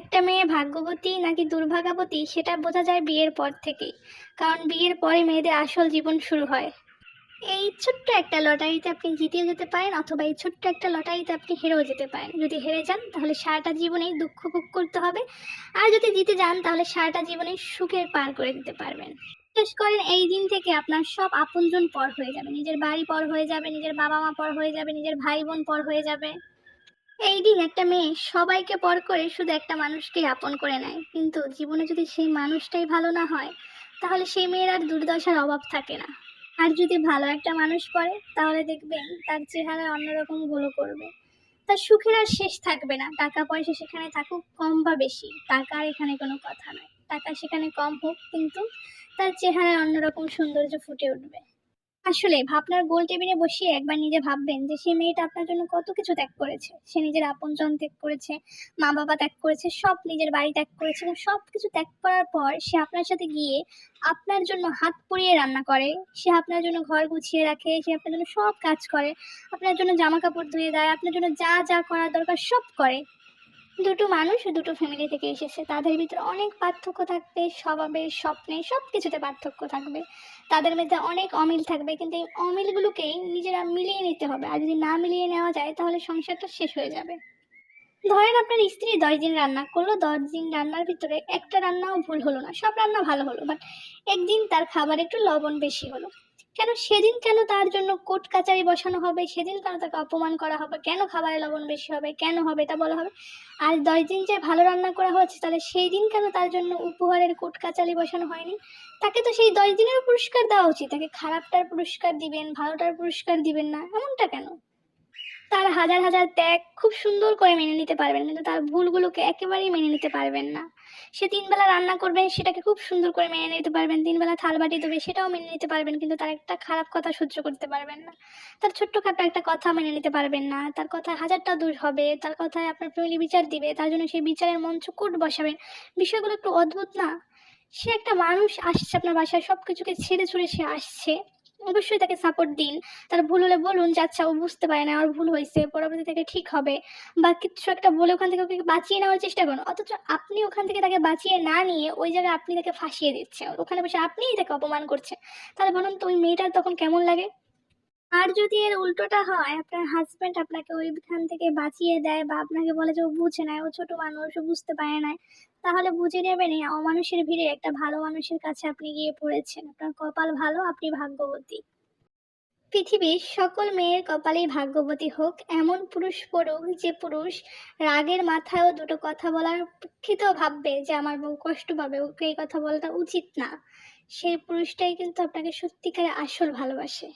একটা মেয়ে ভাগ্যবতী নাকি দুর্ভাগ্যবতী সেটা বোঝা যায় বিয়ের পর থেকেই। কারণ বিয়ের পরে মেয়েদের আসল জীবন শুরু হয়। এই ছোট্ট একটা লটারিতে আপনি জিতেও যেতে পারেন, অথবা এই ছোট্ট একটা লটারিতে আপনি হেরেও যেতে পারেন। যদি হেরে যান তাহলে সারাটা জীবনেই দুঃখ ভোগ করতে হবে, আর যদি জিতে যান তাহলে সারাটা জীবনেই সুখের পার করে দিতে পারবেন। বিশেষ করেন এই দিন থেকে আপনার সব আপনজন পর হয়ে যাবে, নিজের বাড়ি পর হয়ে যাবে, নিজের বাবা মা পর হয়ে যাবে, নিজের ভাই বোন পর হয়ে যাবে। এই দিন একটা মেয়ে সবাইকে পর করে শুধু একটা মানুষকেই আপন করে নেয়, কিন্তু জীবনে যদি সেই মানুষটাই ভালো না হয় তাহলে সেই মেয়ের আর দুর্দশার অভাব থাকে না। আর যদি ভালো একটা মানুষ পড়ে তাহলে দেখবেন তার চেহারা অন্যরকম গ্লো করবে, তার সুখের আর শেষ থাকবে না। টাকা পয়সা সেখানে থাকুক কম বা বেশি, টাকার এখানে কোনো কথা নয়, টাকা সেখানে কম হোক কিন্তু তার চেহারায় অন্যরকম সৌন্দর্য ফুটে উঠবে। আসলে ভাবনার গোল টেবিলে বসিয়ে একবার নিজে ভাববেন যে সেই মেয়েটা আপনার জন্য কত কিছু ত্যাগ করেছে। সে নিজের আপনজন ত্যাগ করেছে, মা বাবা ত্যাগ করেছে, সব নিজের বাড়ি ত্যাগ করেছে, এবং সব কিছু ত্যাগ করার পর সে আপনার সাথে গিয়ে আপনার জন্য হাত পুড়িয়ে রান্না করে, সে আপনার জন্য ঘর গুছিয়ে রাখে, সে আপনার জন্য সব কাজ করে, আপনার জন্য জামা কাপড় ধুয়ে দেয়, আপনার জন্য যা যা করার দরকার সব করে। দুটো মানুষ দুটো ফ্যামিলি থেকে এসেছে, তাদের ভিতরে অনেক পার্থক্য থাকবে, স্বভাবে, স্বপ্নে, সব কিছুতে পার্থক্য থাকবে, তাদের মধ্যে অনেক অমিল থাকবে, কিন্তু এই অমিলগুলোকেই নিজেরা মিলিয়ে নিতে হবে। আর যদি না মিলিয়ে নেওয়া যায় তাহলে সংসারটা শেষ হয়ে যাবে। ধরেন আপনার স্ত্রী 10 দিন রান্না করলো, 10 দিন রান্নার ভিতরে একটা রান্নাও ভুল হলো না, সব রান্না ভালো হলো, বাট একদিন তার খাবার একটু লবণ বেশি হলো। কেন তার জন্য কোর্ট কাচারি বসানো হবে, সেদিন কেন তাকে অপমান করা হবে, কেন খাবারে লবণ বেশি হবে, কেন হবে এটা বলা হবে। আর 10 দিন যে ভালো রান্না করা হচ্ছে তাহলে সেই দিন কেন তার জন্য উপহারের কোর্ট কাচারি বসানো হয়নি। তাকে তো সেই 10 দিনেরও পুরস্কার দেওয়া উচিত, তাকে খারাপটার পুরস্কার দিবেন, ভালোটার পুরস্কার দিবেন না, এমনটা কেন? তার হাজার হাজার ত্যাগ খুব সুন্দর করে মেনে নিতে পারবেন, কিন্তু তার ভুলগুলোকে একেবারেই মেনে নিতে পারবেন না। সে 3 বেলা রান্না করবে, সেটাকে খুব সুন্দর করে মেনে নিতে পারবেন, 3 বেলা থাল বাটি দেবে সেটাও মেনে নিতে পারবেন, কিন্তু তার একটা খারাপ কথা সহ্য করতে পারবেন না। তার ছোট্টখাটো একটা কথা মেনে নিতে পারবেন না, তার কথায় হাজারটা দোষ হবে, তার কথায় আপনার ফ্যামিলি বিচার দিবে, তার জন্য সেই বিচারের মঞ্চ কোর্ট বসাবেন। বিষয়গুলো একটু অদ্ভুত না? সে একটা মানুষ আসছে আপনার বাসায়, সব কিছুকে ছেড়ে ছুড়ে সে আসছে, অবশ্যই তাকে সাপোর্ট দিন। তার ভুল হলে বলুন যে আচ্ছা ও বুঝতে পারে না, ওর ভুল হয়েছে, পরবর্তী থেকে ঠিক হবে, বা কিছু একটা বলে ওখান থেকে ওকে বাঁচিয়ে নেওয়ার চেষ্টা করুন। অথচ আপনি ওখান থেকে তাকে বাঁচিয়ে না নিয়ে ওই জায়গায় আপনি তাকে ফাঁসিয়ে দিচ্ছেন, ওখানে বসে আপনিই তাকে অপমান করছেন। তাহলে বলুন তো ওই মেয়েটার তখন কেমন লাগে? আর যদি এর উল্টোটা হয়, আপনার হাজবেন্ড আপনাকে ওইখান থেকে বাঁচিয়ে দেয় বা আপনাকে বলে যে ও বুঝে নেয়, ও ছোট মানুষ, ও বুঝতে পারে না, তাহলে বুঝে নেবেন এই অমানুষের ভিড়ে একটা ভালো মানুষের কাছে আপনি গিয়ে পড়েছেন। আপনার কপাল ভালো, আপনি ভাগ্যবতী। পৃথিবীর সকল মেয়ের কপালেই ভাগ্যবতী হোক, এমন পুরুষ পড়ুক যে পুরুষ রাগের মাথায়ও দুটো কথা বলার প্রেক্ষিতেও ভাববে যে আমার বউ কষ্ট পাবে, ওকে এই কথা বলাটা উচিত না। সেই পুরুষটাই কিন্তু আপনাকে সত্যিকারে আসল ভালোবাসে।